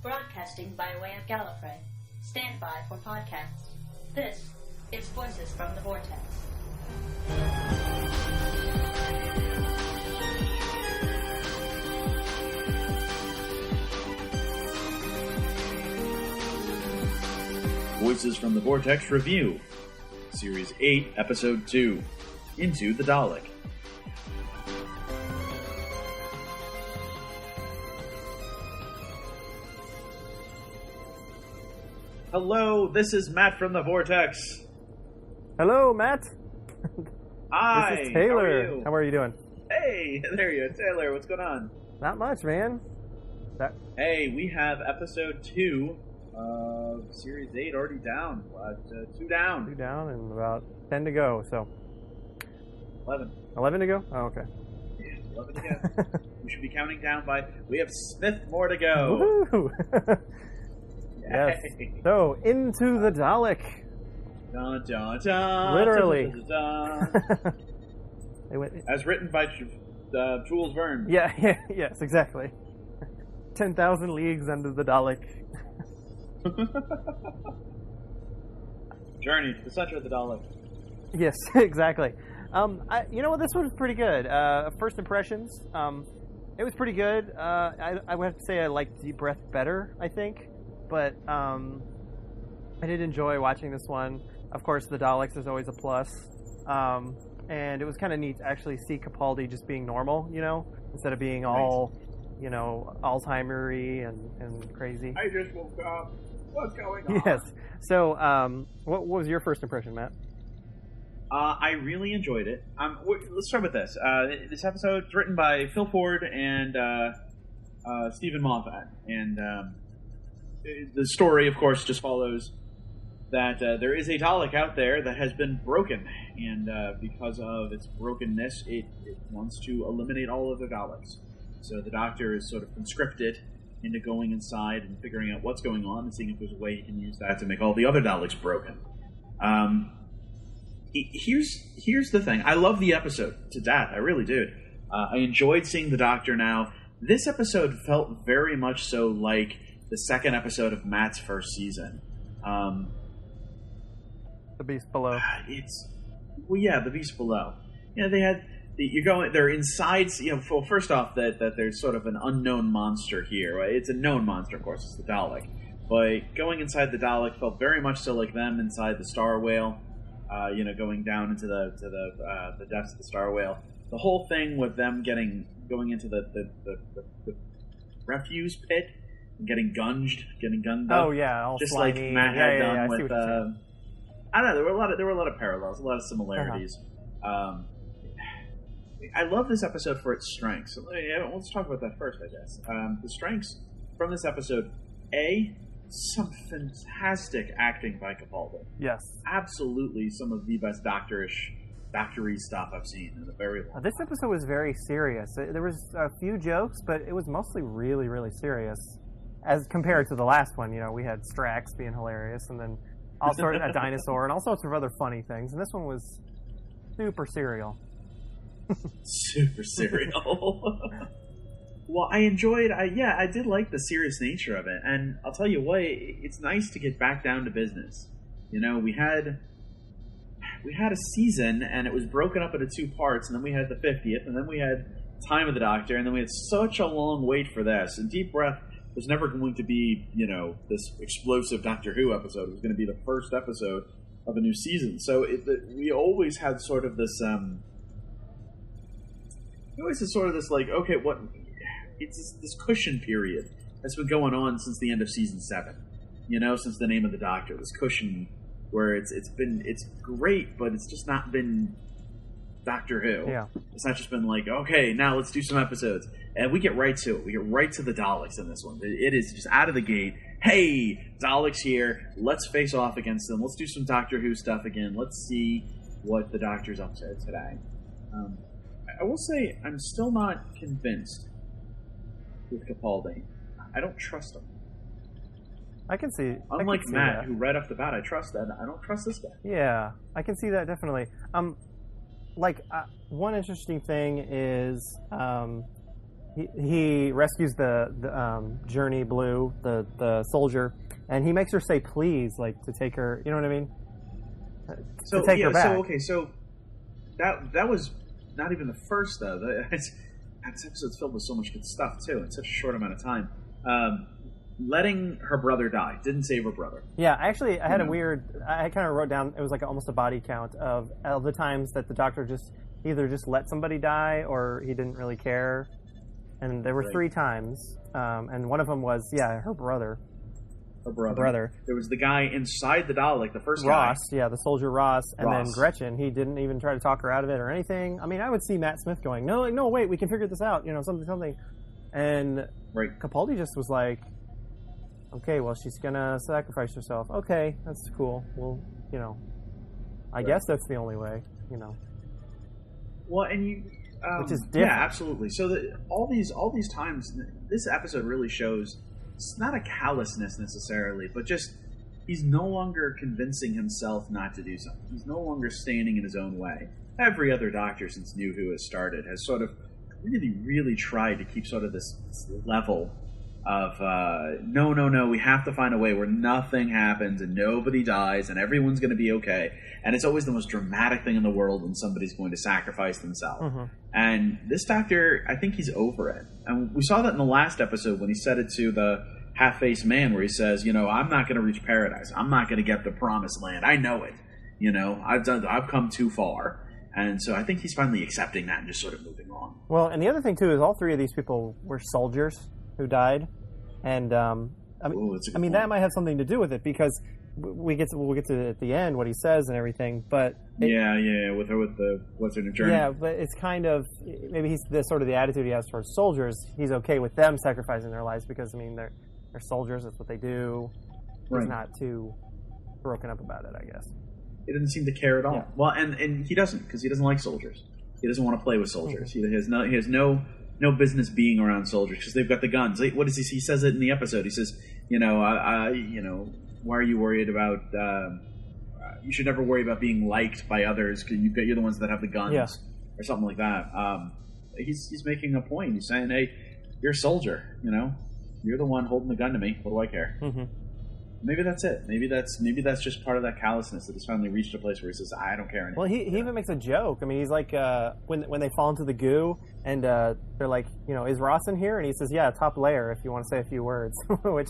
broadcasting by way of Gallifrey. Stand by for podcasts. This is Voices from the Vortex. Voices from the Vortex Review, Series 8, Episode 2, Into the Dalek. Hello, this is Matt from the Vortex. Hello, Matt. Hi, this is Taylor. How are you? doing? Hey, there you are, Taylor. What's going on? Not much, man. Hey, we have Episode 2 of Series 8 already down. 2 down. 2 down and about 10 to go, so... 11. 11 to go? Oh, okay. Yeah, 11 to go. We should be counting down by... We have Smith more to go. Woohoo! Yes. So, Into the Dalek. Dun, dun, dun, Literally. Dun, dun, dun. As written by Jules Verne. Yes, exactly. 10,000 Leagues Under the Dalek. Journey to the center of the Dalek. Yes, exactly. You know what? This one was pretty good. First impressions. It was pretty good. I would have to say I liked Deep Breath better, I think. But I did enjoy watching this one. Of course, the Daleks is always a plus. And it was kind of neat to actually see Capaldi just being normal, you know, instead of being all, you know, Alzheimer-y and crazy. I just woke up. What's going on? Yes. So, what was your first impression, Matt? I really enjoyed it. Let's start with this. This episode is written by Phil Ford and Stephen Moffat. And the story, of course, just follows that there is a Dalek out there that has been broken. And because of its brokenness, it wants to eliminate all of the Daleks. So the Doctor is sort of conscripted into going inside and figuring out what's going on and seeing if there's a way he can use that to make all the other Daleks broken. Here's the thing. I love the episode to death. I really did. I enjoyed seeing the Doctor now. This episode felt very much so like the second episode of Matt's first season. The Beast Below. The Beast Below. Yeah, they had... They're inside, you know, well, first off, that there's sort of an unknown monster here, right? It's a known monster, of course, it's the Dalek. But going inside the Dalek felt very much so like them inside the Star Whale, going down into the depths of the Star Whale. The whole thing with them going into the refuse pit and getting gunned up. Oh, yeah, all just slimy. Like Matt had done with, I don't know, there were a lot of parallels, a lot of similarities. I love this episode for its strengths. So let's talk about that first, I guess. The strengths from this episode: A, some fantastic acting by Capaldi. Yes, absolutely, some of the best doctory stuff I've seen in a very long time. This episode was very serious. There was a few jokes, but it was mostly really, really serious as compared to the last one. You know, we had Strax being hilarious, and then all sorts of a dinosaur, and all sorts of other funny things. And this one was super serial. Super serial. Well, I enjoyed. I did like the serious nature of it, and I'll tell you what, it's nice to get back down to business. You know, we had a season, and it was broken up into 2 parts, and then we had the 50th, and then we had Time of the Doctor, and then we had such a long wait for this. And Deep Breath was never going to be, you know, this explosive Doctor Who episode. It was going to be the first episode of a new season. So we always had sort of this. Like, okay, what? It's this cushion period that's been going on since the end of season 7. You know, since the Name of the Doctor, this cushion where it's great, but it's just not been Doctor Who. Yeah. It's not just been like, okay, now let's do some episodes, and we get right to it. We get right to the Daleks in this one. It is just out of the gate. Hey, Daleks here. Let's face off against them. Let's do some Doctor Who stuff again. Let's see what the Doctor's up to today. I will say, I'm still not convinced with Capaldi. I don't trust him. I can see. Unlike Matt, that. who right off the bat I trust that, I don't trust this guy. Yeah, I can see that definitely. One interesting thing is he rescues the Journey Blue, the soldier, and he makes her say please, like to take her. You know what I mean? To take her back. So that was not even the first though. This episode's filled with so much good stuff too in such a short amount of time. Letting her brother die didn't save her brother. Yeah, actually, I had a weird. I kind of wrote down. It was like almost a body count of all the times that the doctor just either just let somebody die or he didn't really care. And there were 3 times, and one of them was her brother. Her brother. There was the guy inside the Dalek, the first Ross, guy. the soldier Ross, and then Gretchen. He didn't even try to talk her out of it or anything. I mean, I would see Matt Smith going, no, wait, we can figure this out. Something. And Capaldi just was like, okay, well, she's gonna sacrifice herself. Okay, that's cool. Well, I guess that's the only way. Well, and you. Which is different. Yeah, absolutely. So all these times, this episode really shows it's not a callousness necessarily, but just he's no longer convincing himself not to do something. He's no longer standing in his own way. Every other doctor since New Who has started has sort of really, really tried to keep sort of this level of no, we have to find a way where nothing happens and nobody dies and everyone's going to be okay. And it's always the most dramatic thing in the world when somebody's going to sacrifice themselves. Mm-hmm. And this doctor, I think he's over it. And we saw that in the last episode when he said it to the half-faced man where he says, I'm not going to reach paradise. I'm not going to get the promised land. I know it. I've come too far. And so I think he's finally accepting that and just sort of moving on. Well, and the other thing, too, is all 3 of these people were soldiers who died. And, that might have something to do with it because we'll get to at the end what he says and everything, but with the what's in the journey. Yeah, but it's kind of maybe he's the sort of the attitude he has towards soldiers. He's okay with them sacrificing their lives because they're soldiers. That's what they do. Right. He's not too broken up about it, I guess. He doesn't seem to care at all. Yeah. Well, and he doesn't because he doesn't like soldiers. He doesn't want to play with soldiers. Mm-hmm. He has no business being around soldiers because they've got the guns. What does he? He says it in the episode. He says, why are you worried about? You should never worry about being liked by others because you're the ones that have the guns, or something like that. He's making a point. He's saying, hey, you're a soldier. You're the one holding the gun to me. What do I care? Mm-hmm. Maybe that's it. Maybe that's just part of that callousness that he's finally reached a place where he says, I don't care anymore. Well, he even makes a joke. I mean, he's like, when they fall into the goo, and they're like, is Ross in here? And he says, yeah, top layer, if you want to say a few words, which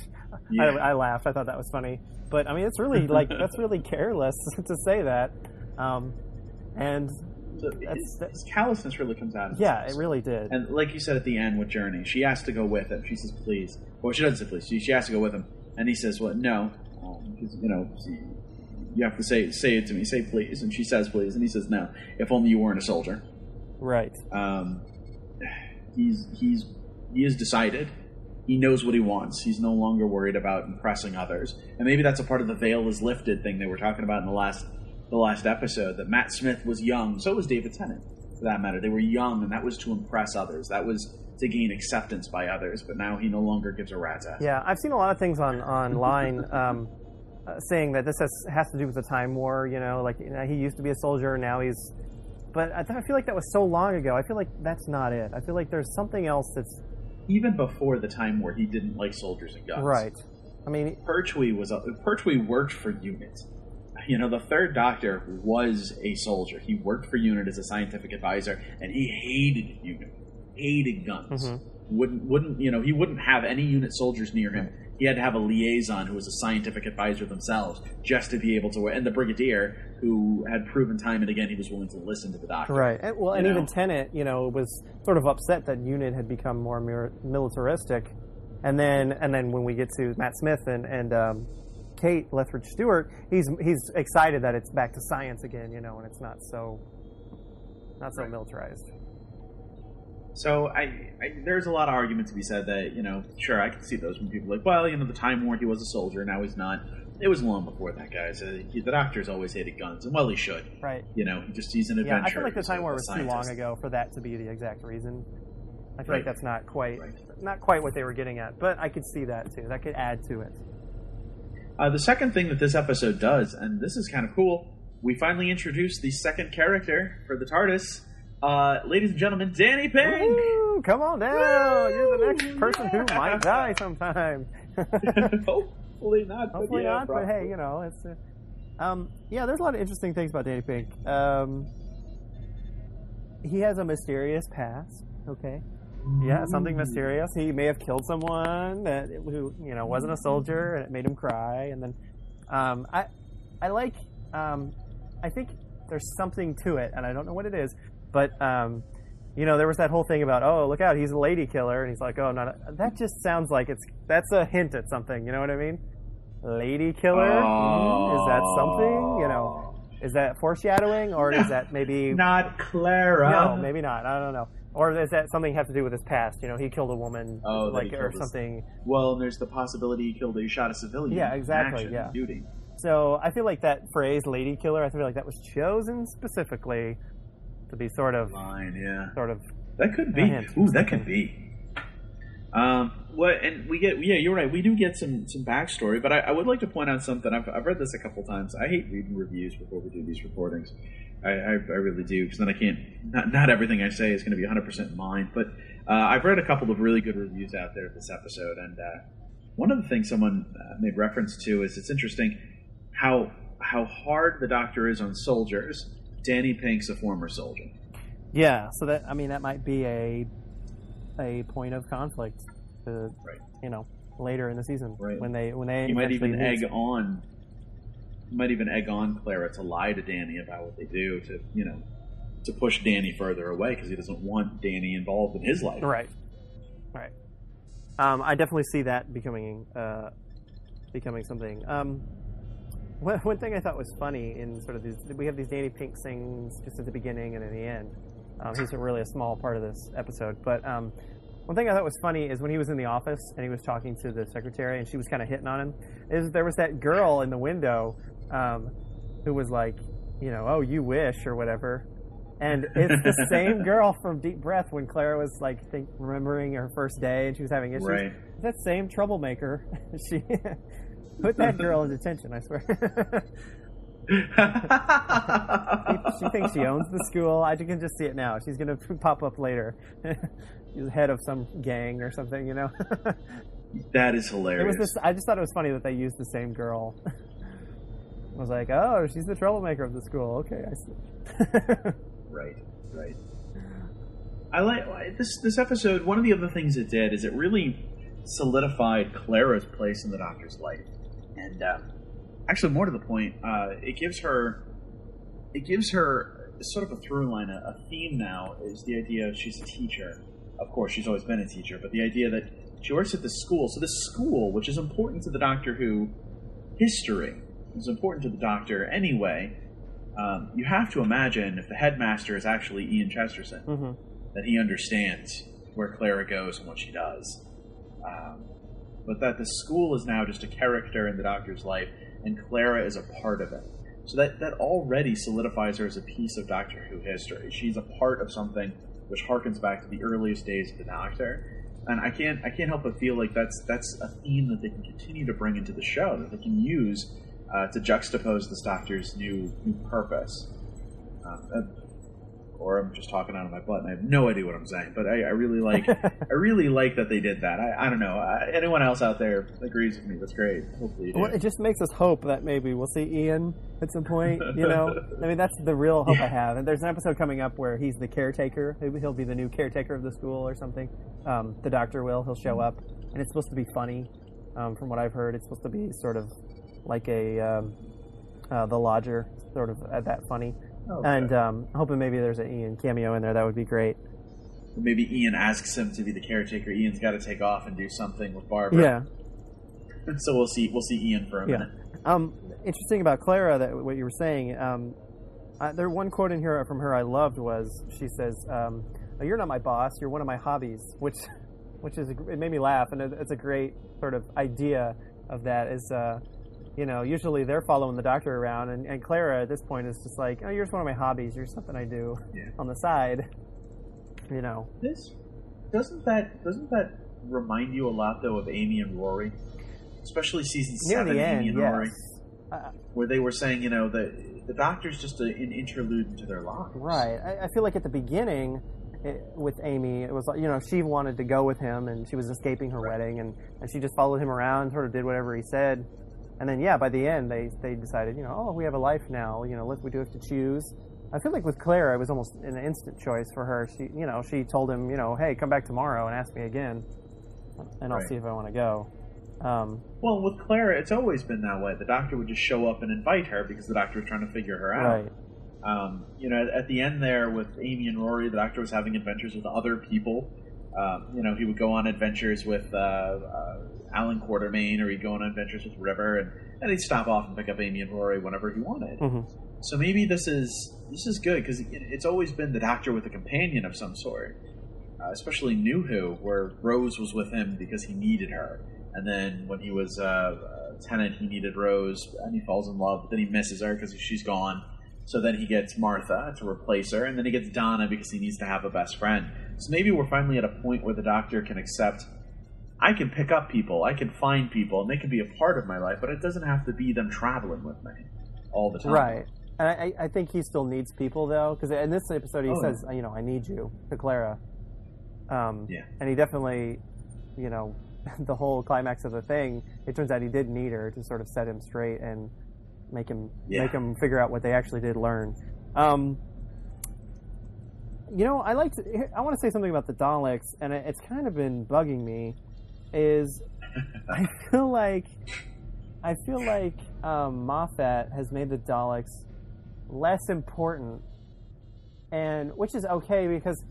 I laughed. I thought that was funny. But, I mean, it's really, that's really careless to say that. And his callousness really comes out of it really did. And like you said at the end with Journey, she asked to go with him. She says, please. Well, she doesn't say please. She has to go with him. And he says, well, no. Because, you have to say it to me. Say please. And she says please. And he says, no. If only you weren't a soldier. Right. He is decided. He knows what he wants. He's no longer worried about impressing others. And maybe that's a part of the veil is lifted thing they were talking about in the last episode, that Matt Smith was young. So was David Tennant, for that matter. They were young, and that was to impress others. That was to gain acceptance by others. But now he no longer gives a rat's ass. Yeah, I've seen a lot of things online saying that this has to do with the Time War. He used to be a soldier, now he's... But I feel like that was so long ago. I feel like that's not it. I feel like there's something else that's... Even before the Time War, he didn't like soldiers and guns. Right. I mean... Pertwee worked for UNIT. The Third Doctor was a soldier. He worked for UNIT as a scientific advisor, and he hated UNIT. Hated guns. Mm-hmm. He wouldn't have any UNIT soldiers near him. He had to have a liaison who was a scientific advisor themselves just to be able to... And the Brigadier, who had proven time and again he was willing to listen to the Doctor. Right. And even Tennant, was sort of upset that UNIT had become more militaristic. And then when we get to Matt Smith and Kate Lethbridge Stewart, he's excited that it's back to science again, and it's not so militarized. So there's a lot of argument to be said that, sure, I can see those when people are like, well, the Time War, he was a soldier, now he's not. It was long before that, guys. The Doctor's always hated guns, and well, he should. Right. He's an adventurer. Yeah, I feel like the Time War was too long ago for that to be the exact reason. I feel like that's not quite what they were getting at, but I could see that too. That could add to it. The second thing that this episode does, and this is kind of cool, we finally introduce the second character for the TARDIS. Ladies and gentlemen, Danny Pink! Woo! Woo! Come on down. You're the next person who might die sometime. Hopefully not. Hopefully yeah, not. probably. But hey, you know, it's. Yeah, there's a lot of interesting things about Danny Pink. He has a mysterious past. Okay. Yeah, something mysterious. He may have killed someone who wasn't a soldier, and it made him cry. And then, I think there's something to it, and I don't know what it is, but there was that whole thing about, oh, look out, he's a lady killer, and he's like, oh, that just sounds like that's a hint at something. You know what I mean? Lady killer? Is that something? Is that foreshadowing, or is that maybe not Clara? No, maybe not. I don't know. Or does that something have to do with his past? He killed a woman, or something. Well, and there's the possibility he shot a civilian. Yeah, exactly. In yeah. Duty. So I feel like that phrase "lady killer," I feel like that was chosen specifically to be sort of that could be. Ooh, that could be. You're right. We do get some backstory, but I would like to point out something. I've read this a couple times. I hate reading reviews before we do these recordings. I really do, because then I can't. Not everything I say is going to be 100% mine. But I've read a couple of really good reviews out there of this episode, and one of the things someone made reference to is it's interesting how hard the Doctor is on soldiers. Danny Pink's a former soldier. Yeah, so that might be a point of conflict, later in the season, right. when they he might even egg on Clara to lie to Danny about what they do to push Danny further away, because he doesn't want Danny involved in his life. Right. I definitely see that becoming something. One thing I thought was funny in sort of these, we have these Danny Pink scenes just at the beginning and in the end. He's really a small part of this episode, but one thing I thought was funny is when he was in the office and he was talking to the secretary and she was kind of hitting on him, is there was that girl in the window who was like, oh, you wish, or whatever. And it's the same girl from Deep Breath when Clara was like remembering her first day and she was having issues. Right. It's that same troublemaker. She put that girl in detention, I swear. She thinks she owns the school. I can just see it now. She's going to pop up later. She's the head of some gang or something, That is hilarious. I just thought it was funny that they used the same girl. I was like, oh, she's the troublemaker of the school. Okay, I see. Right. I like this episode. One of the other things it did is it really solidified Clara's place in the Doctor's life, and actually, more to the point, it gives her sort of a through line, a theme now, is the idea she's a teacher. Of course, she's always been a teacher, but the idea that she works at this school. So this school, which is important to the Doctor Who history, is important to the Doctor anyway. You have to imagine if the headmaster is actually Ian Chesterton, that he understands where Clara goes and what she does. But that the school is now just a character in the Doctor's life, and Clara is a part of it. So that already solidifies her as a piece of Doctor Who history. She's a part of something which harkens back to the earliest days of the Doctor. And I can't help but feel like that's a theme that they can continue to bring into the show, that they can use to juxtapose this Doctor's new purpose. Or I'm just talking out of my butt, and I have no idea what I'm saying. But I really like that they did that. I don't know. Anyone else out there agrees with me? That's great. Hopefully you do. Well, it just makes us hope that maybe we'll see Ian at some point. That's the real hope I have. And there's an episode coming up where he's the caretaker. He'll be the new caretaker of the school or something. The Doctor he'll show up, and it's supposed to be funny. From what I've heard, it's supposed to be sort of like a The Lodger, sort of that funny. Okay. And hoping maybe there's an Ian cameo in there. That would be great. Maybe Ian asks him to be the caretaker. Ian's got to take off and do something with Barbara. Yeah. So we'll see Ian for a minute. Interesting about Clara, that what you were saying. There one quote in here from her I loved was, she says, "You're not my boss. You're one of my hobbies," which is it made me laugh, and it's a great sort of idea of that. Is usually they're following the Doctor around, and Clara at this point is just like, oh, you're just one of my hobbies. You're something I do on the side. This doesn't that remind you a lot though of Amy and Rory, especially season 7, Amy and Rory, where they were saying the Doctor's just an interlude into their lives. Right. I feel like at the beginning, with Amy. It was like, she wanted to go with him, and she was escaping her wedding, and she just followed him around, sort of did whatever he said. And then, by the end, they decided, we have a life now. We do have to choose. I feel like with Clara, it was almost an instant choice for her. She told him, hey, come back tomorrow and ask me again, and I'll see if I want to go. Well, with Clara, it's always been that way. The Doctor would just show up and invite her because the Doctor was trying to figure her out. Right. At the end there with Amy and Rory, the Doctor was having adventures with other people. He would go on adventures with Alan Quartermain, or he'd go on adventures with River, and he'd stop off and pick up Amy and Rory whenever he wanted. Mm-hmm. So maybe this is good, because it's always been the Doctor with a companion of some sort, especially New Who, where Rose was with him because he needed her, and then when he was Tennant, he needed Rose, and he falls in love, but then he misses her because she's gone. So then he gets Martha to replace her, and then he gets Donna because he needs to have a best friend. So maybe we're finally at a point where the Doctor can accept, I can pick up people, I can find people, and they can be a part of my life, but it doesn't have to be them traveling with me all the time. Right. And I think he still needs people, though, because in this episode he says, I need you, to Clara. And he definitely, the whole climax of the thing, it turns out he did need her to sort of set him straight and make him figure out what they actually did learn. I want to say something about the Daleks, and it's kind of been bugging me. Is I feel like Moffat has made the Daleks less important, and which is okay, because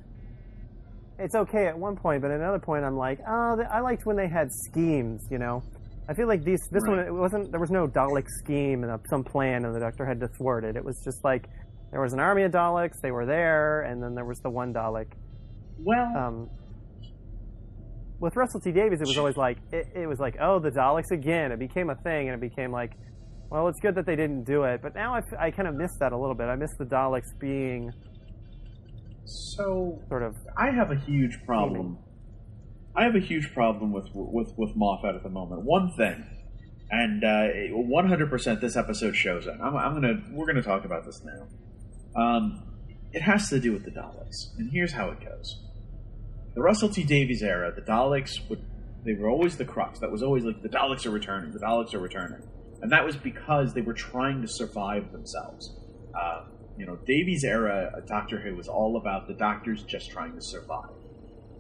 it's okay at one point, but at another point I'm like, I liked when they had schemes, I feel like this one, there was no Dalek scheme and some plan, and the Doctor had to thwart it. It was just like there was an army of Daleks, they were there, and then there was the one Dalek. Well, with Russell T Davies, it was always like it was like, oh, the Daleks again. It became a thing, and it became like, well, it's good that they didn't do it, but now I kind of miss that a little bit. I miss the Daleks being sort of. I have a huge problem. I have a huge problem with Moffat at the moment. One thing, and 100% this episode shows it. We're gonna talk about this now. It has to do with the Daleks, and here's how it goes. The Russell T Davies era, the Daleks they were always the crux. That was always like, the Daleks are returning. The Daleks are returning, and that was because they were trying to survive themselves. Davies era Doctor Who was all about the Doctors just trying to survive.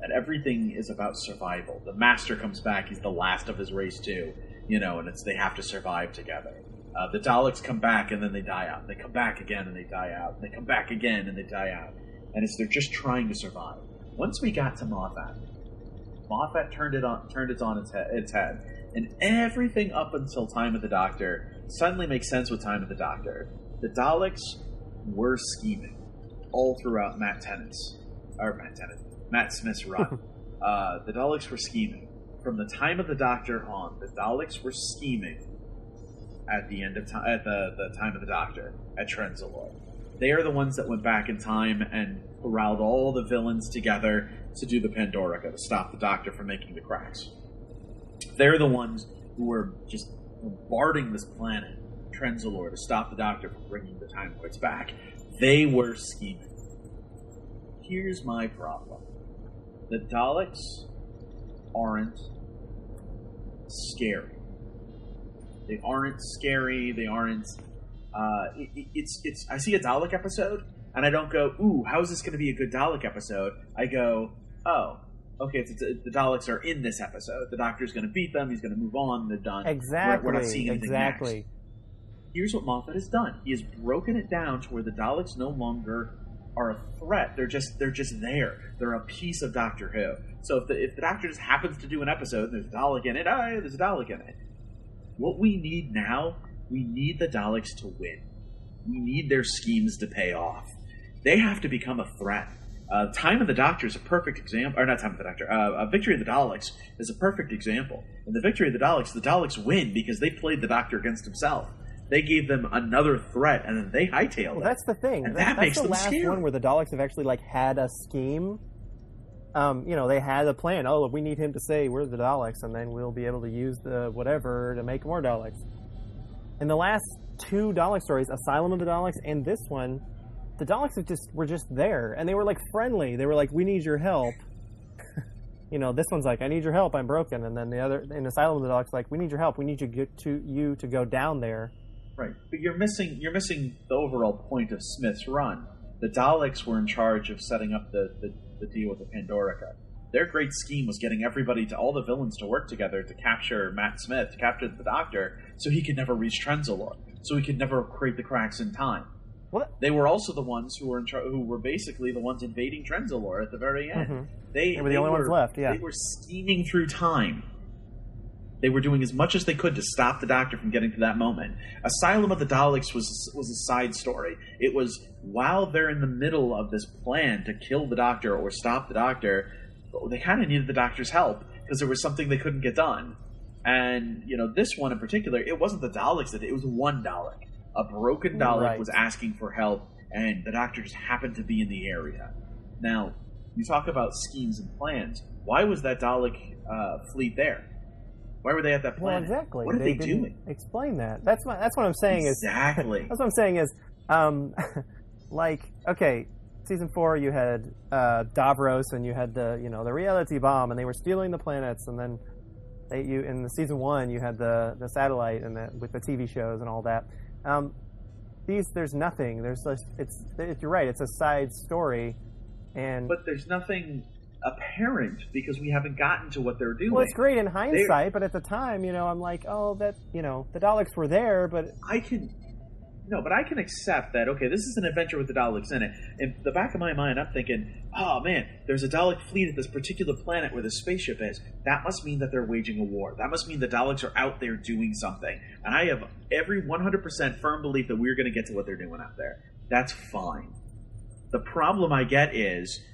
And everything is about survival. The Master comes back, he's the last of his race too, and they have to survive together. The Daleks come back and then they die out. They come back again and they die out. They come back again and they die out. And they're just trying to survive. Once we got to Moffat turned it on its head. And everything up until Time of the Doctor suddenly makes sense with Time of the Doctor. The Daleks were scheming all throughout Matt Smith's run. The Daleks were scheming. From the Time of the Doctor on, the Daleks were scheming at the end of at the Time of the Doctor at Trenzalore. They are the ones that went back in time and corralled all the villains together to do the Pandorica, to stop the Doctor from making the cracks. They're the ones who were just bombarding this planet, Trenzalore, to stop the Doctor from bringing the Time Lords back. They were scheming. Here's my problem. The Daleks aren't scary. They aren't scary. They aren't. It's. I see a Dalek episode, and I don't go, "Ooh, how is this going to be a good Dalek episode?" I go, "Oh, okay. The Daleks are in this episode. The Doctor's going to beat them. He's going to move on. They're done. Exactly. We're not seeing anything next." Here's what Moffat has done. He has broken it down to where the Daleks no longer are a threat. They're just there. They're a piece of Doctor Who. So if the Doctor just happens to do an episode and there's a Dalek in it, there's a Dalek in it. What we need now, we need the Daleks to win. We need their schemes to pay off. They have to become a threat. Time of the Doctor is a perfect example. Or not Time of the Doctor. Victory of the Daleks is a perfect example. In the Victory of the Daleks win because they played the Doctor against himself. They gave them another threat, and then they hightailed it. Well, that's the thing. And that's makes the them last scary. one where the Daleks have actually had a scheme. They had a plan. Oh, we need him to say we're the Daleks, and then we'll be able to use the whatever to make more Daleks. In the last two Dalek stories, Asylum of the Daleks and this one, the Daleks were just there, and they were like friendly. They were like, "We need your help." This one's like, "I need your help. I'm broken." And then the other in Asylum, the Daleks like, "We need your help. We need you to go down there." Right, but you're missing the overall point of Smith's run. The Daleks were in charge of setting up the deal with the Pandorica. Their great scheme was getting all the villains to work together to capture Matt Smith, to capture the Doctor, so he could never reach Trenzalore, so he could never create the cracks in time. What? They were also the ones who were basically the ones invading Trenzalore at the very end. Mm-hmm. They were the only ones left. Yeah, they were scheming through time. They were doing as much as they could to stop the Doctor from getting to that moment. Asylum of the Daleks was a side story. It was while they're in the middle of this plan to kill the Doctor or stop the Doctor, they kind of needed the Doctor's help because there was something they couldn't get done. And, this one in particular, it wasn't the Daleks that did it. It was one Dalek. A broken Dalek was asking for help, and the Doctor just happened to be in the area. Now, you talk about schemes and plans. Why was that Dalek fleet there? Why were they at that planet? Well, exactly. What are they doing? Explain that. That's what I'm saying. Exactly. That's what I'm saying is, okay, season 4 you had Davros and you had the reality bomb, and they were stealing the planets, and then in the season 1 you had the satellite and with the TV shows and all that. There's nothing. You're right. It's a side story, but there's nothing apparent because we haven't gotten to what they're doing. Well, it's great in hindsight, but at the time, I'm like, oh, that the Daleks were there, but I can accept that. Okay, this is an adventure with the Daleks in it. In the back of my mind, I'm thinking, oh man, there's a Dalek fleet at this particular planet where the spaceship is. That must mean that they're waging a war. That must mean the Daleks are out there doing something. And I have every 100% firm belief that we're going to get to what they're doing out there. That's fine. The problem I get is,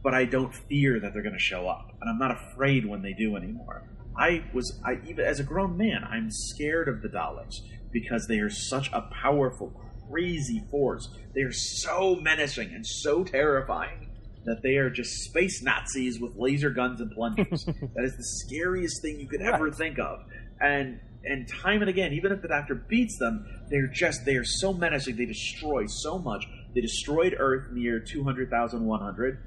but I don't fear that they're going to show up, and I'm not afraid when they do anymore. Even as a grown man, I'm scared of the Daleks because they are such a powerful, crazy force. They are so menacing and so terrifying that they are just space Nazis with laser guns and plungers. That is the scariest thing you could ever think of. And time and again, even if the Doctor beats them, they are so menacing. They destroy so much. They destroyed Earth near 200,100.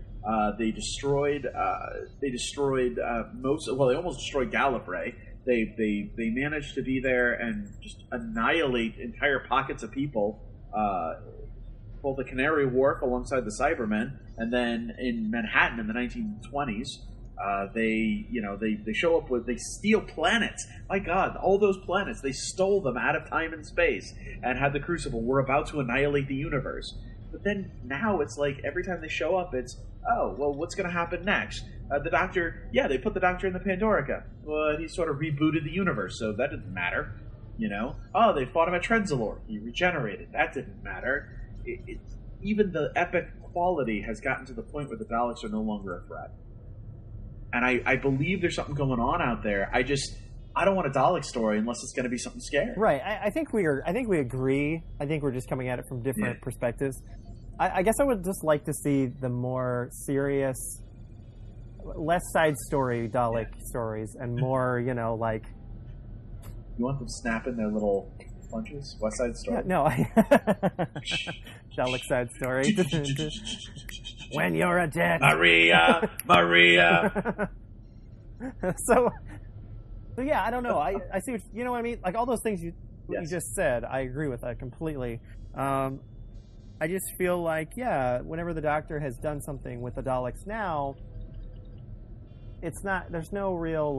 They destroyed most. Well, they almost destroyed Gallifrey. They managed to be there and just annihilate entire pockets of people. Both the Canary Wharf alongside the Cybermen, and then in Manhattan in the 1920s, they show up they steal planets. My God, all those planets, they stole them out of time and space and had the Crucible. We're about to annihilate the universe. But then now it's like every time they show up, it's, oh, well, what's going to happen next? The Doctor, they put the Doctor in the Pandorica. Well, he sort of rebooted the universe, so that didn't matter. Oh, they fought him at Trenzalore. He regenerated. That didn't matter. Even the epic quality has gotten to the point where the Daleks are no longer a threat. And I believe there's something going on out there. I don't want a Dalek story unless it's going to be something scary. Right. I think we agree. I think we're just coming at it from different perspectives. I guess I would just like to see the more serious, less side story Dalek stories and more, like... You want them snapping their little punches? West Side Story? Yeah, no. Dalek side story. When you're a jet. Maria! So yeah, I don't know. I see you know what I mean? Like all those things you just said, I agree with that completely. I just feel like, whenever the Doctor has done something with the Daleks now, there's no real,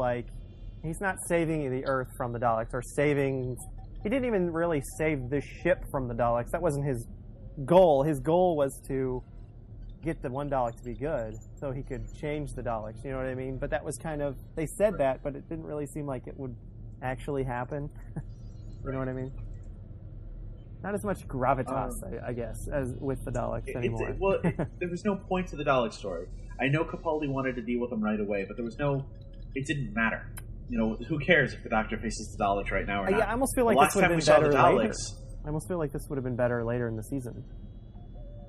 he's not saving the Earth from the Daleks, or he didn't even really save the ship from the Daleks. That wasn't his goal. His goal was to get the one Dalek to be good, so he could change the Daleks, you know what I mean? But that was they said that, but it didn't really seem like it would actually happen. You know what I mean? Not as much gravitas, I guess, as with the Daleks anymore. There was no point to the Dalek story. I know Capaldi wanted to deal with them right away, but it didn't matter. Who cares if the Doctor faces the Daleks right now or not? I almost feel like this would have been better later. I almost feel like this would have been better later in the season.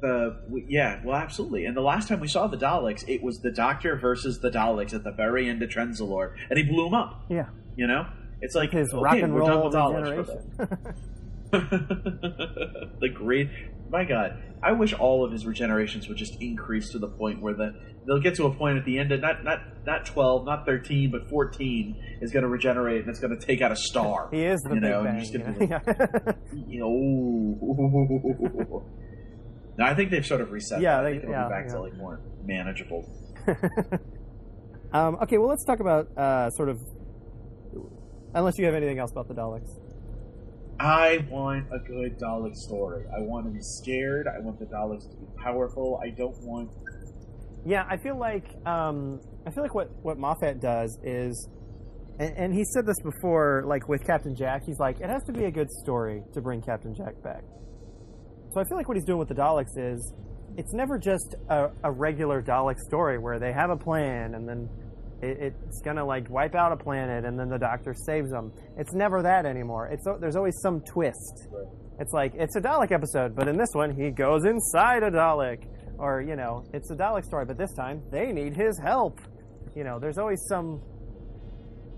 Absolutely. And the last time we saw the Daleks, it was the Doctor versus the Daleks at the very end of Trenzalore, and he blew them up. Yeah. It's like his rock and roll regeneration. The great, my God, I wish all of his regenerations would just increase to the point where they'll get to a point at the end of not 12, not 13, but 14 is going to regenerate and it's going to take out a star. He is the Big Bang. And you're just gonna No, I think they've sort of reset. Yeah, I think it'll be back to like more manageable. Okay, well, let's talk about sort of. Unless you have anything else about the Daleks. I want a good Dalek story. I want to be scared. I want the Daleks to be powerful. I don't want. Yeah, I feel like what Moffat does is, and he said this before, like with Captain Jack. He's like, it has to be a good story to bring Captain Jack back. So I feel like what he's doing with the Daleks is, it's never just a regular Dalek story where they have a plan and then it's gonna like wipe out a planet and then the Doctor saves them. It's never that anymore. There's always some twist. Right. It's like, it's a Dalek episode, but in this one he goes inside a Dalek, or it's a Dalek story, but this time they need his help. There's always some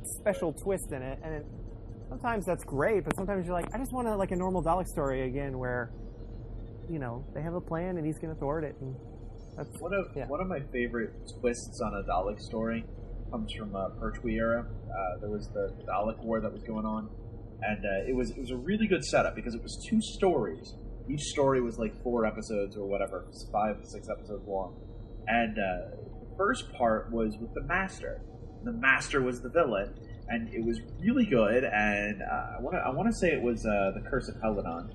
special twist in it, and sometimes that's great, but sometimes you're like, I just want a normal Dalek story again where they have a plan and he's going to thwart it. And that's, one of my favorite twists on a Dalek story comes from Pertwee era. There was the Dalek War that was going on, and it was a really good setup because it was 2 stories. Each story was like 4 episodes or whatever, 5 to 6 episodes long. And the first part was with the Master. The Master was the villain, and it was really good. And I want to say it was the Curse of Helidon.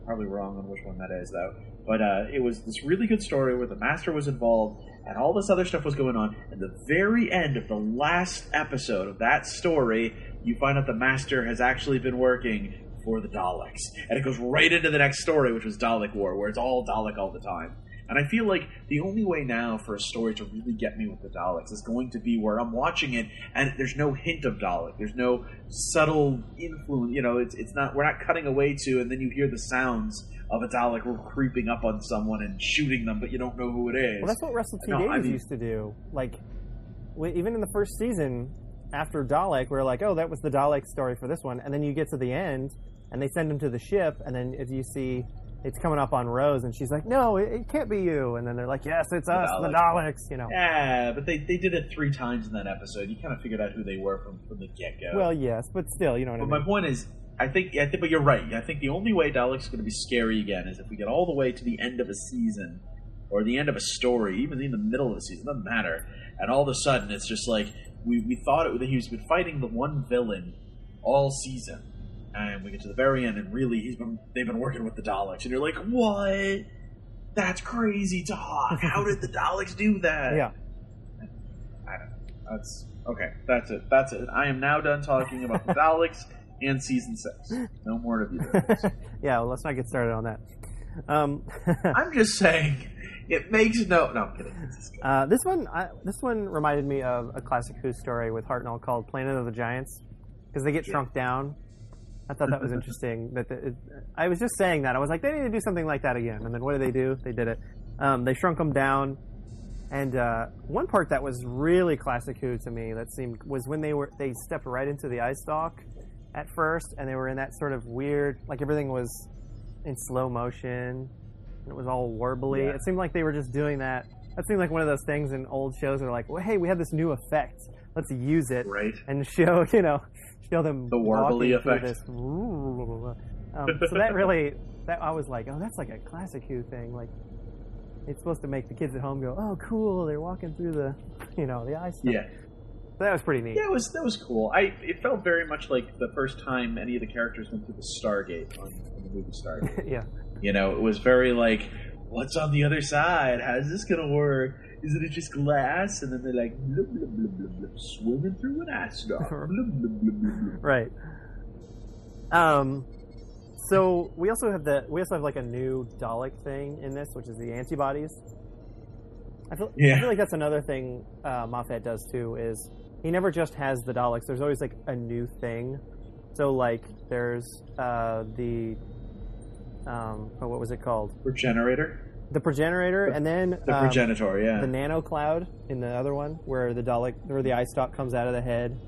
Probably wrong on which one that is, though. But it was this really good story where the Master was involved and all this other stuff was going on. And the very end of the last episode of that story, you find out the Master has actually been working for the Daleks. And it goes right into the next story, which was Dalek War, where it's all Dalek all the time. And I feel like the only way now for a story to really get me with the Daleks is going to be where I'm watching it and there's no hint of Dalek. There's no subtle influence. It's not. We're not cutting away to, and then you hear the sounds of a Dalek creeping up on someone and shooting them, but you don't know who it is. Well, that's what Russell T Davies used to do. Like, even in the first season, after Dalek, we're like, oh, that was the Dalek story for this one. And then you get to the end, and they send him to the ship, and then if you see... it's coming up on Rose, and she's like, no, it can't be you. And then they're like, yes, it's us, the Daleks, Yeah, but they did it 3 times in that episode. You kind of figured out who they were from the get-go. Well, yes, but still, you know what I mean. But my point is, I think, but you're right. I think the only way Dalek's going to be scary again is if we get all the way to the end of a season, or the end of a story, even in the middle of a season, doesn't matter. And all of a sudden, it's just like, we thought that he's been fighting the one villain all season. And we get to the very end, and really, they've been working with the Daleks, and you're like, "What? That's crazy talk! How did the Daleks do that?" Yeah, I don't know. That's okay. That's it. That's it. I am now done talking about the Daleks and season 6. No more to be done. Yeah, well, let's not get started on that. I'm just saying, it makes no. I'm kidding. This one reminded me of a classic Who story with Hartnell called "Planet of the Giants," because they get shrunk down. I thought that was interesting. I was just saying that. I was like, they need to do something like that again. And then what do? They did it. They shrunk them down. And one part that was really classic Who to me was when they stepped right into the ice dock at first, and they were in that sort of weird, like everything was in slow motion, and it was all warbly. Yeah. It seemed like they were just doing that. That seemed like one of those things in old shows where like, well, hey, we have this new effect. Let's use it and show them the warbly effect. So that I was like, oh, that's like a classic Who thing. Like, it's supposed to make the kids at home go, oh, cool, they're walking through the ice. Yeah. So that was pretty neat. Yeah, that was cool. It felt very much like the first time any of the characters went through the Stargate on the movie Stargate. Yeah. It was very like, what's on the other side? How's this gonna work? Isn't it just glass? And then they're like, blub, blub, blub, blub, blub, swimming through an ice dock. Blub, blub, blub, blub, blub. Right. So we also have like a new Dalek thing in this, which is the antibodies. I feel like that's another thing Moffat does too. Is he never just has the Daleks? There's always like a new thing. So like there's what was it called? Regenerator. The Progenitor, and then the Progenitor, yeah, the Nano Cloud in the other one, where the ice stalk comes out of the head.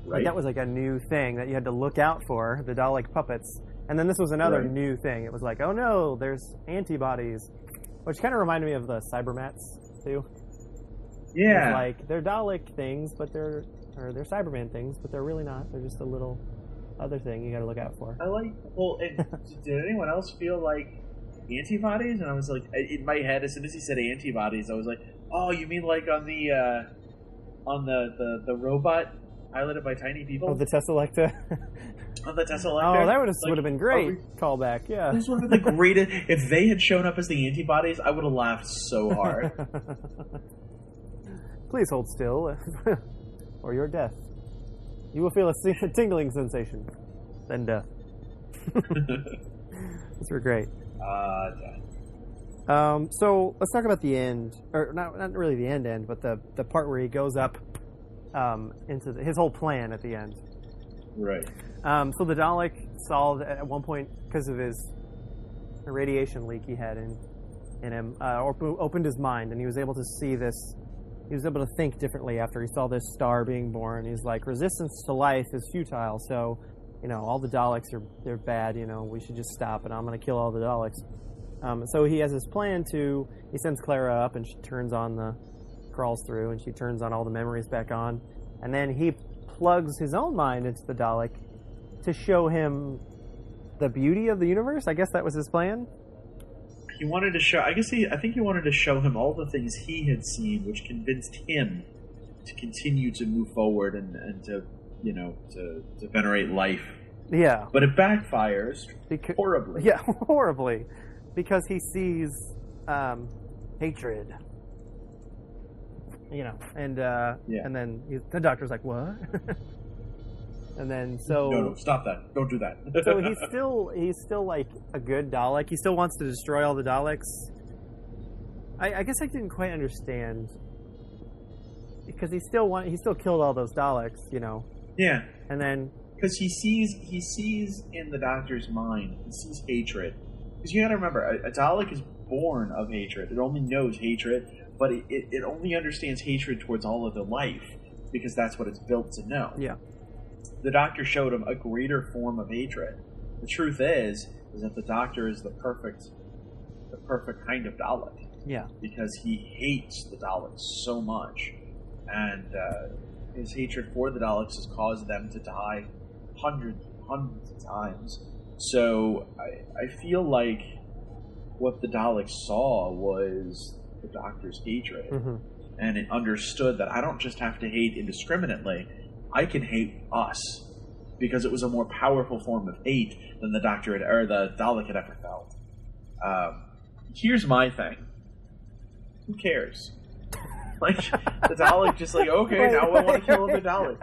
Right. Like, that was like a new thing that you had to look out for, the Dalek puppets, And then this was another Right. new thing. It was like, oh no, there's antibodies, which kind of reminded me of the Cybermats too. Yeah. It's like they're Dalek things, but they're Cyberman things, but they're really not. They're just a little other thing you got to look out for. I like. Well, did anyone else feel like antibodies? And I was like, in my head, as soon as he said antibodies, I was like, oh, you mean like on the robot piloted by tiny people? Oh, the Tesselecta. On the Tesselecta. Oh, that would have been great. Callback, yeah. This would have been the greatest. If they had shown up as the antibodies, I would have laughed so hard. Please hold still, or your death. You will feel a tingling sensation, then death. These were great. So let's talk about the end, or not really the end, but the part where he goes up into his whole plan at the end. Right. So the Dalek solved at one point, because of his radiation leak he had in him, opened his mind, and he was able to see this. He was able to think differently after he saw this star being born. He's like, resistance to life is futile, so, all the Daleks they're bad, we should just stop, and I'm going to kill all the Daleks. So he has this plan he sends Clara up, and she crawls through, and she turns on all the memories back on, and then he plugs his own mind into the Dalek to show him the beauty of the universe. I guess that was his plan. He wanted to show. I think he wanted to show him all the things he had seen, which convinced him to continue to move forward and to venerate life. Yeah, but it backfires horribly. Yeah, horribly, because he sees hatred. And then the doctor's like, what? And then no, stop that! Don't do that. So he's still like a good Dalek. He still wants to destroy all the Daleks. I guess I didn't quite understand, because he still killed all those Daleks, Yeah. And then because he sees in the Doctor's mind, he sees hatred. Because you got to remember, a Dalek is born of hatred. It only knows hatred, but it only understands hatred towards all of the life, because that's what it's built to know. Yeah. The Doctor showed him a greater form of hatred. The truth is that the Doctor is the perfect kind of Dalek. Yeah. Because he hates the Daleks so much, and his hatred for the Daleks has caused them to die hundreds of times. So I feel like what the Daleks saw was the Doctor's hatred, and it understood that I don't just have to hate indiscriminately. I can hate us, because it was a more powerful form of hate than the Doctor or the Dalek had ever felt. Here's my thing: who cares? Like, the Dalek just like, okay, now I want to kill the Dalek.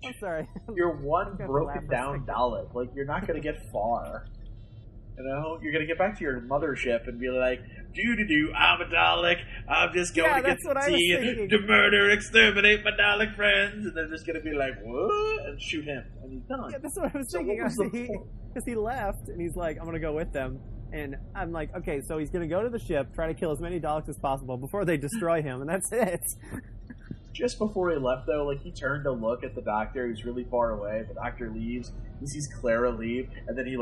I'm sorry. You're one broken down Dalek. Like, you're not going to get far. You're going to get back to your mothership and be like, do, I'm a Dalek. I'm just going to get some tea to murder, exterminate my Dalek friends. And they're just going to be like, what? And shoot him. And he's done. Yeah, that's what I was thinking. Because he left, and he's like, I'm going to go with them. And I'm like, okay, so he's going to go to the ship, try to kill as many Daleks as possible before they destroy him, and that's it. Just before he left, though, like, he turned to look at the Doctor, who's really far away. The Doctor leaves. He sees Clara leave, and then he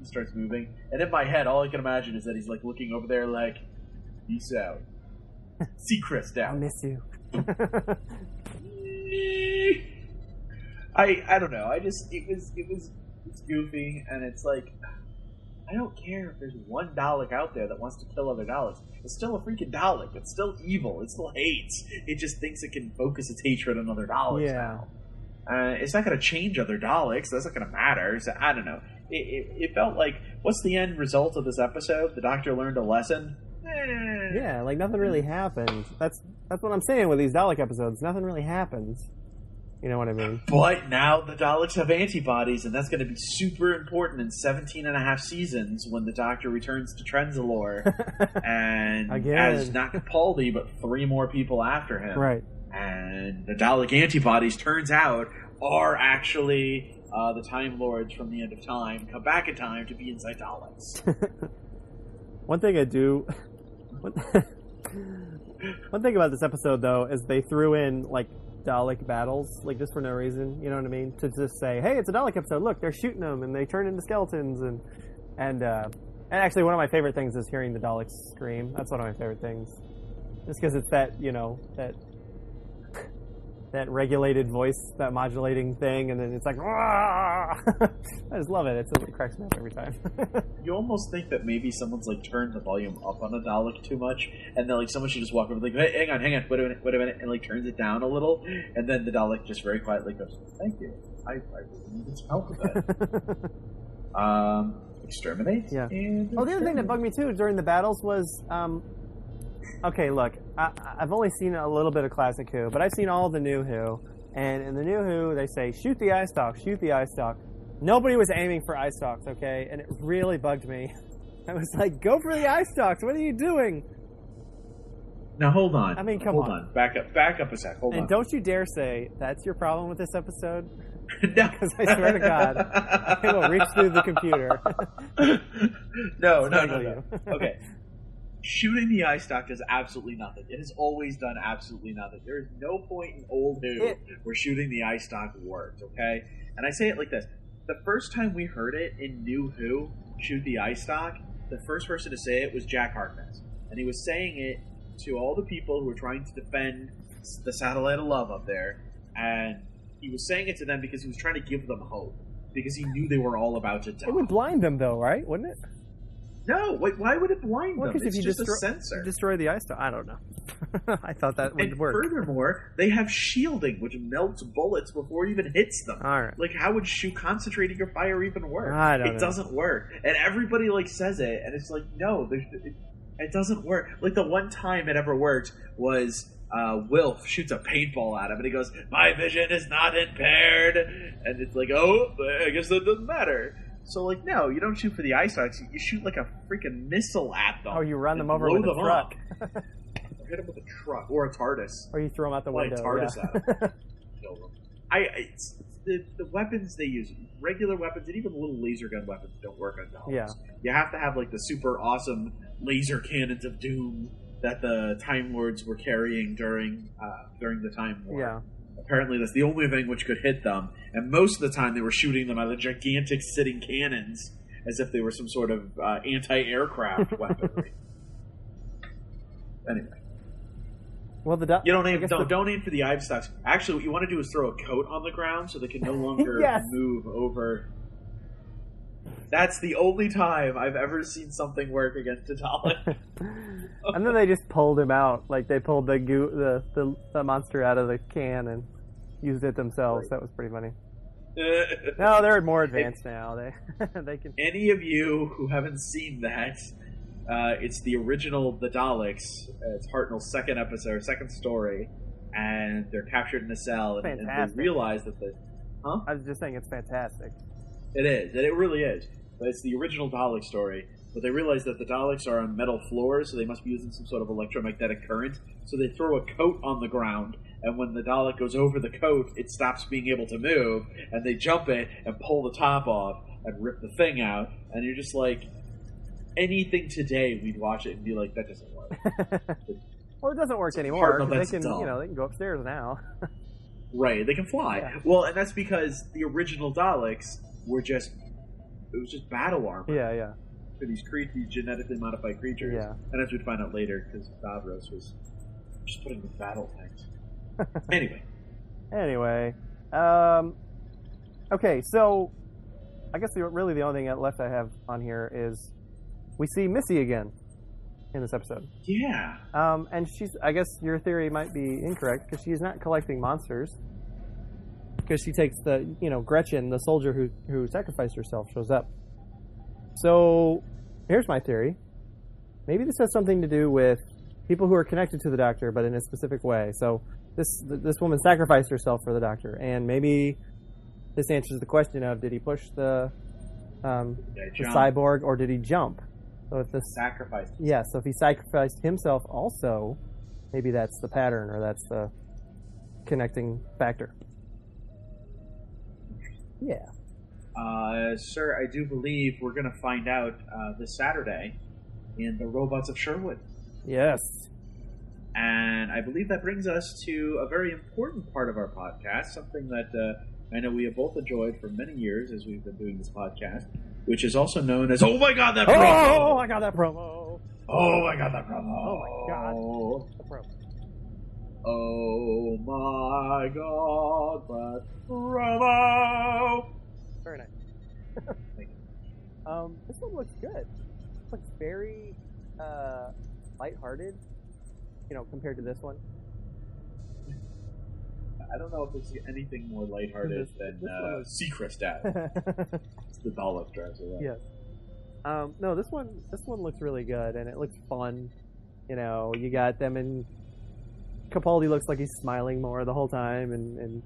starts moving. And in my head, all I can imagine is that he's, like, looking over there, like, peace out. See Chris down. I miss you. I don't know. It's goofy, and it's like, I don't care if there's one Dalek out there that wants to kill other Daleks. It's still a freaking Dalek. It's still evil. It still hates. It just thinks it can focus its hatred on other Daleks now. It's not going to change other Daleks. That's not going to matter. So, I don't know. It felt like, what's the end result of this episode? The Doctor learned a lesson? Yeah, like nothing really happened. That's what I'm saying with these Dalek episodes. Nothing really happens. You know what I mean? But now the Daleks have antibodies, and that's going to be super important in 17 and a half seasons when the Doctor returns to Trenzalore. And as not Capaldi, but 3 more people after him. Right. And the Dalek antibodies, turns out, are actually the Time Lords from the end of time, come back in time to be inside Daleks. One thing I do... One thing about this episode, though, is they threw in, like, Dalek battles, like just for no reason. You know what I mean? To just say, hey, it's a Dalek episode. Look, they're shooting them and they turn into skeletons. And actually, one of my favorite things is hearing the Daleks scream. That's one of my favorite things, just because it's that that regulated voice, that modulating thing, and then it's like, I just love it. It cracks me up every time. You almost think that maybe someone's like turned the volume up on a Dalek too much, and then like someone should just walk over like, hey, hang on, wait a minute, and like turns it down a little, and then the Dalek just very quietly goes, thank you, I really needed some help with that. Exterminate. Yeah. The other thing that bugged me too during the battles was, okay, look, I've only seen a little bit of Classic Who, but I've seen all the new Who, and in the new Who, they say, shoot the eye stalk, shoot the eye stalk. Nobody was aiming for eye stalks, okay? And it really bugged me. I was like, go for the eye stalks, what are you doing? Now, hold on. I mean, come on. on. Hold on. Back up a sec. Hold on. And don't you dare say that's your problem with this episode. No. Because I swear to God, I will reach through the computer. No. Okay. Shooting the eye stalk does absolutely nothing. It has always done absolutely nothing. There is no point in old Who where shooting the eye stalk worked, okay? And I say it like this. The first time we heard it in New Who, shoot the eye stalk, the first person to say it was Jack Harkness. And he was saying it to all the people who were trying to defend the satellite of love up there. And he was saying it to them because he was trying to give them hope. Because he knew they were all about to die. It would blind them, though, right? Wouldn't it? No, why would it blind them? Because It's if you just a sensor. destroy the eye stalk, I don't know. I thought that would work. And furthermore, they have shielding, which melts bullets before it even hits them. All right. Like, how would concentrating your fire even work? I don't know. It doesn't work. And everybody, like, says it, and it's like, no, it doesn't work. Like, the one time it ever worked was Wilf shoots a paintball at him, and he goes, my vision is not impaired. And it's like, oh, I guess that doesn't matter. So, like, no, you don't shoot for the eye stalks. You shoot, like, a freaking missile at them. Oh, you run them over with a truck. Or hit them with a truck. Or a TARDIS. Or you throw them out the window. TARDIS at them. Kill them. The weapons they use, regular weapons, and even little laser gun weapons don't work on Daleks. Yeah. You have to have, like, the super awesome laser cannons of doom that the Time Lords were carrying during the Time War. Yeah. Apparently that's the only thing which could hit them, and most of the time they were shooting them out of gigantic sitting cannons as if they were some sort of anti-aircraft weaponry. Anyway. Well, you don't aim for the eye stalks. Actually, what you want to do is throw a coat on the ground so they can no longer move over. That's the only time I've ever seen something work against a Dalek. And then they just pulled him out, like they pulled the monster out of the can and used it themselves. Right. That was pretty funny. No, they're more advanced now. They can. Any of you who haven't seen that, it's the original The Daleks. It's Hartnell's second episode, second story, and they're captured in a cell, and they realize that I was just saying it's fantastic. It is, and it really is. But it's the original Dalek story. But they realize that the Daleks are on metal floors, so they must be using some sort of electromagnetic current. So they throw a coat on the ground, and when the Dalek goes over the coat, it stops being able to move, and they jump it and pull the top off and rip the thing out. And you're just like, anything today, we'd watch it and be like, that doesn't work. Well, it doesn't work anymore. They can go upstairs now. Right, they can fly. Yeah. Well, and that's because the original Daleks were it was just battle armor. Yeah. For these genetically modified creatures. Yeah. And as we'd find out later, because Davros was just putting the battle tanks. Anyway. Okay, so I guess really the only thing left I have on here is we see Missy again in this episode. Yeah. And I guess your theory might be incorrect because she's not collecting monsters. Because she takes Gretchen, the soldier who sacrificed herself, shows up. So, here's my theory. Maybe this has something to do with people who are connected to the Doctor, but in a specific way. So, this woman sacrificed herself for the Doctor, and maybe this answers the question of, did he push the cyborg, or did he jump? So if this sacrifice. Yeah, so if he sacrificed himself also, maybe that's the pattern, or that's the connecting factor. Yeah. Sir, I do believe we're going to find out this Saturday in the Robots of Sherwood. Yes. And I believe that brings us to a very important part of our podcast, something that I know we have both enjoyed for many years as we've been doing this podcast, which is also known as Oh My God, That Promo! Oh, I got that promo! Oh my God, that promo! Oh my God, the promo. Oh my God, that promo! Very nice. This one looks good. It looks very lighthearted, compared to this one. I don't know if there's anything more lighthearted than Seacrest Dad. It's the Dalek drives away. Yes. No, this one looks really good, and it looks fun. You got them, and Capaldi looks like he's smiling more the whole time, and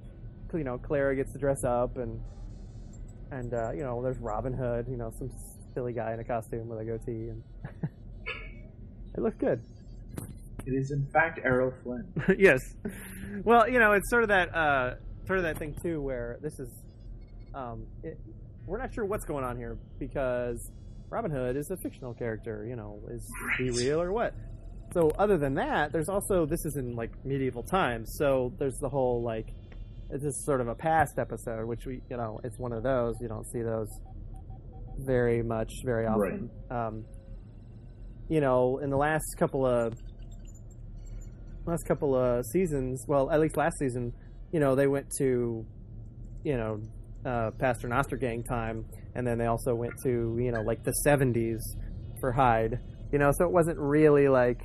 Clara gets to dress up, and there's Robin Hood, some silly guy in a costume with a goatee, and it looks good. It is in fact Errol Flynn. Yes. Well, it's sort of that thing too, where this is, we're not sure what's going on here because Robin Hood is a fictional character. Is he real or what? So other than that, there's also, this is in like medieval times, so there's the whole like, it's just sort of a past episode, which we, it's one of those, you don't see those very often. Right. In the last couple of seasons, well, at least last season, they went to, Pastor Nostergang time, and then they also went to, like the 70s for Hyde, so it wasn't really like,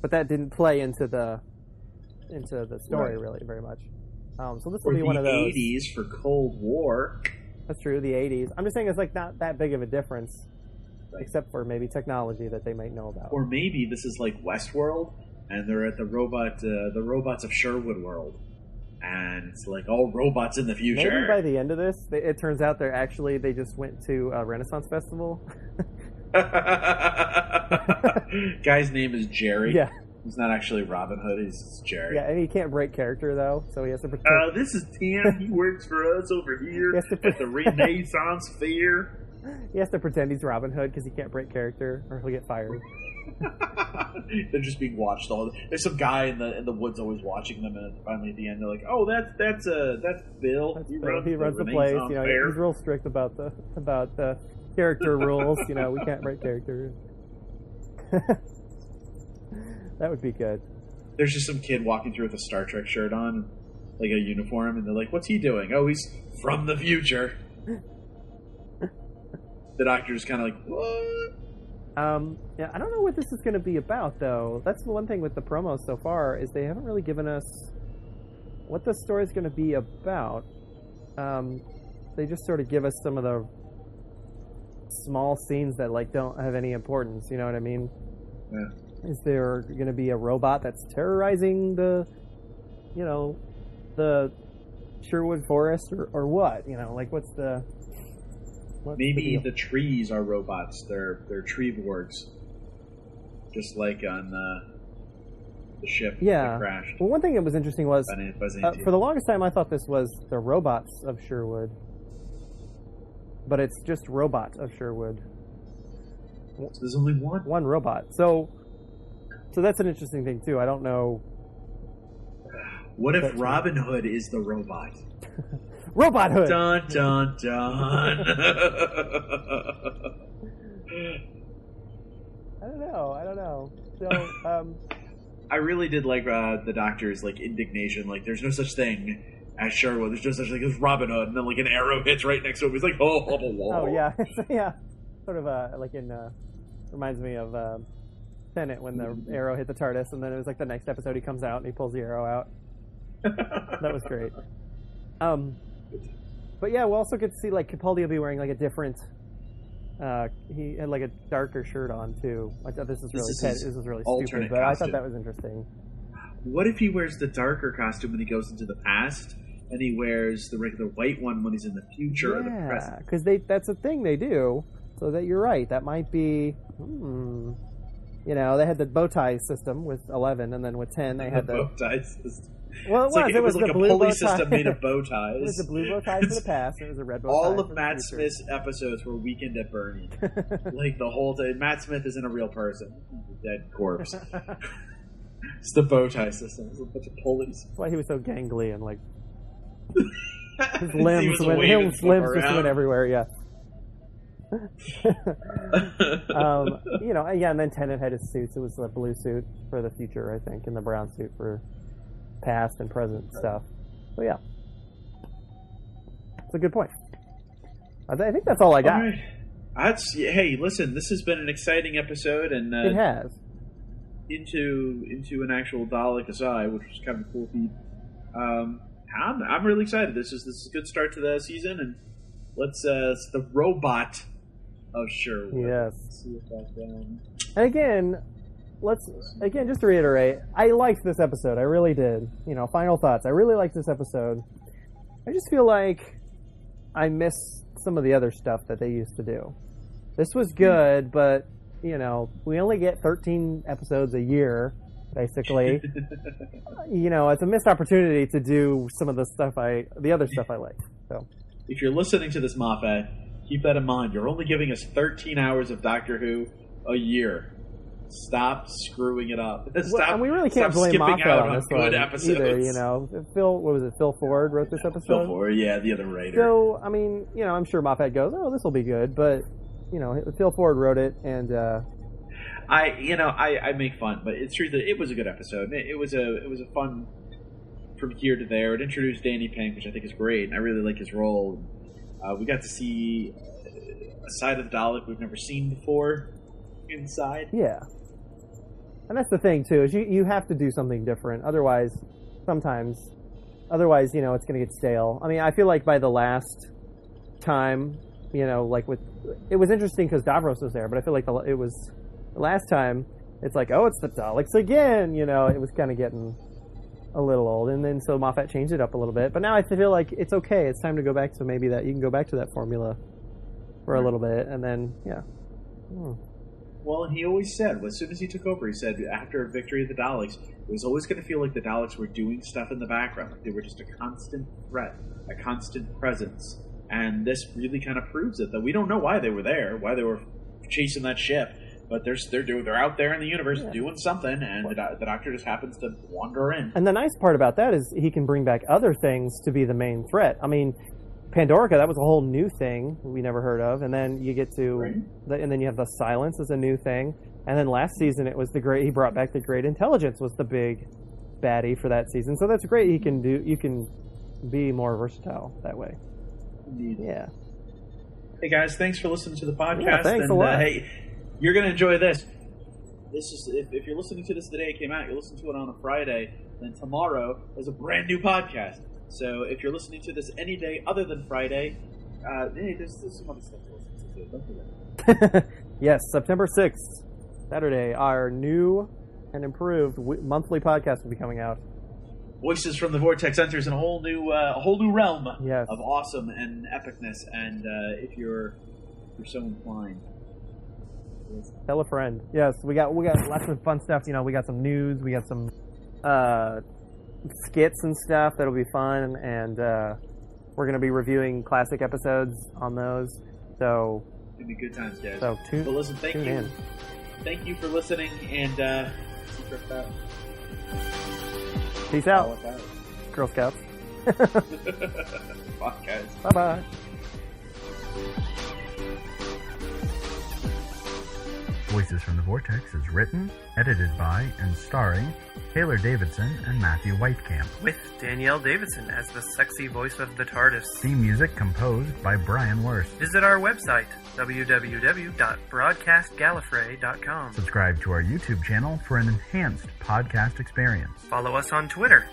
but that didn't play into the story right. Really very much. So this will be one of those. The 80s for Cold War. That's true, the 80s. I'm just saying it's like not that big of a difference, right. Except for maybe technology that they might know about. Or maybe this is like Westworld, and they're at the robots of Sherwood World, and it's like all robots in the future. Maybe by the end of this, it turns out they just went to a Renaissance festival. Guy's name is Jerry. Yeah. He's not actually Robin Hood, he's Jerry. Yeah, and he can't break character, though, so he has to pretend. This is Tim. He works for us over here at the Renaissance Fair. He has to pretend he's Robin Hood because he can't break character, or he'll get fired. They're just being watched all. There's some guy in the woods always watching them, and finally at the end they're like, "Oh, that's Bill. That's Bill. He runs the place. He's real strict about the character rules. We can't break character." That would be good. There's just some kid walking through with a Star Trek shirt on, like a uniform, and they're like, "What's he doing?" "Oh, he's from the future." The doctor's kind of like, "What?" Yeah, I don't know what this is going to be about, though. That's the one thing with the promos so far, is they haven't really given us what the story's going to be about. They just sort of give us some of the small scenes that like don't have any importance. You know what I mean? Yeah. Is there going to be a robot that's terrorizing the Sherwood Forest, or what? What's the... Maybe the trees are robots. They're tree wargs, just like on the ship that crashed. Well, one thing that was interesting was for the longest time I thought this was the robots of Sherwood, but it's just robot of Sherwood. So there's only one robot. So that's an interesting thing too. I don't know. What if Robin Hood is the robot? Robot Hood. Dun dun dun. I don't know. So, I really did like the Doctor's like indignation. Like, there's no such thing as Sherwood. There's no such thing as Robin Hood. And then like an arrow hits right next to him. He's like, oh yeah, yeah. Sort of like in reminds me of Tenet when the arrow hit the TARDIS, and then it was like the next episode he comes out and he pulls the arrow out. That was great. But yeah, we'll also get to see like Capaldi will be wearing like a different. He had like a darker shirt on too. I thought this is really stupid, but I thought that was interesting. What if he wears the darker costume when he goes into the past, and he wears the regular white one when he's in the future or the present? Yeah, because that's a thing they do. So that you're right. That might be. They had the bow tie system with 11, and then with 10 they had the bow tie system. Well, it was like a pulley system made of bow ties. It was a blue bow tie for the past. It was a red bow tie. All of Matt Smith's episodes were Weekend at Bernie. Like the whole day, Matt Smith isn't a real person; he's a dead corpse. It's the bow tie system. It's a bunch of pulleys. That's why he was so gangly and like his He limbs was went, waving his limbs just around. went everywhere. Yeah. And then Tennant had his suits. It was the blue suit for the future, I think, and the brown suit for past and present stuff. So yeah, it's a good point. I think that's all I got. All right. Hey, listen, this has been an exciting episode, and It has. into an actual Dalek aside, which was kind of a cool feat. I'm really excited. This is a good start to the season, and it's the robot of Sherwood. Yes. Let's see if that's down. And again, just to reiterate, I liked this episode. I really did. Final thoughts. I really liked this episode. I just feel like I miss some of the other stuff that they used to do. This was good, but we only get 13 episodes a year, basically. It's a missed opportunity to do some of the other stuff I like. So, if you're listening to this, Moffat, keep that in mind. You're only giving us 13 hours of Doctor Who a year. Stop screwing it up. And we really can't blame skipping Moffat out on this good one episode. either. Phil Ford wrote this episode. Phil Ford, yeah, the other writer. So, I'm sure Moffat goes, oh, this will be good, but, Phil Ford wrote it, and, I make fun, but it's true that it was a good episode. It was a fun from here to there. It introduced Danny Pink, which I think is great, and I really like his role. We got to see a side of Dalek we've never seen before inside. Yeah. And that's the thing, too, is you have to do something different. Otherwise, it's going to get stale. I feel like by the last time, it was interesting because Davros was there, but I feel like it was the last time, it's like, oh, it's the Daleks again, it was kind of getting a little old. And then so Moffat changed it up a little bit. But now I feel like it's okay. It's time to go back to maybe that, you can go back to that formula for a little bit, and then, yeah. Well, and he always said, as soon as he took over, he said, after Victory of the Daleks, it was always going to feel like the Daleks were doing stuff in the background. Like they were just a constant threat, a constant presence. And this really kind of proves it, that we don't know why they were there, why they were chasing that ship, but they're out there in the universe doing something, and the Doctor just happens to wander in. And the nice part about that is he can bring back other things to be the main threat. Pandorica, that was a whole new thing we never heard of, and then you get to, and then you have the Silence as a new thing, and then last season it was he brought back the Great Intelligence was the big baddie for that season. So that's great. You can be more versatile that way. Indeed. Yeah. Hey guys, thanks for listening to the podcast. Yeah, thanks a lot. Hey, you're gonna enjoy this. This is if you're listening to this the day it came out, you listen to it on a Friday. Then tomorrow is a brand new podcast. So if you're listening to this any day other than Friday, hey, there's some other stuff to listen to. Don't forget. Yes, September 6th, Saturday, our new and improved monthly podcast will be coming out. Voices from the Vortex enters in a whole new realm of awesome and epicness. And if you're so inclined, tell a friend. Yes, we got lots of fun stuff. We got some news, we got some skits and stuff that'll be fun, and we're going to be reviewing classic episodes on those. So it's gonna be good times, guys. So listen, thank you. In. Thank you for listening, and peace out, Girl Scouts. Bye, guys. Bye-bye. Voices from the Vortex is written, edited by, and starring Taylor Davidson and Matthew Whitecamp. With Danielle Davidson as the sexy voice of the TARDIS. Theme music composed by Brian Worst. Visit our website, www.broadcastgallifrey.com. Subscribe to our YouTube channel for an enhanced podcast experience. Follow us on Twitter,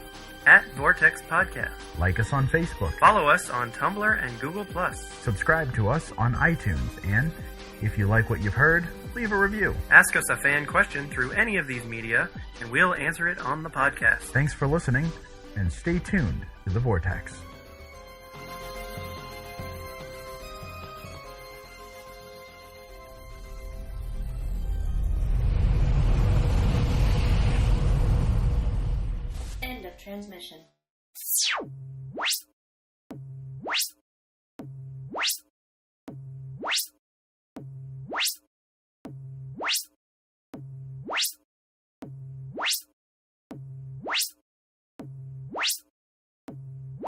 @Vortex Podcast. Like us on Facebook. Follow us on Tumblr and Google+. Subscribe to us on iTunes, and if you like what you've heard, leave a review. Ask us a fan question through any of these media, and we'll answer it on the podcast. Thanks for listening, and stay tuned to the Vortex. End of transmission.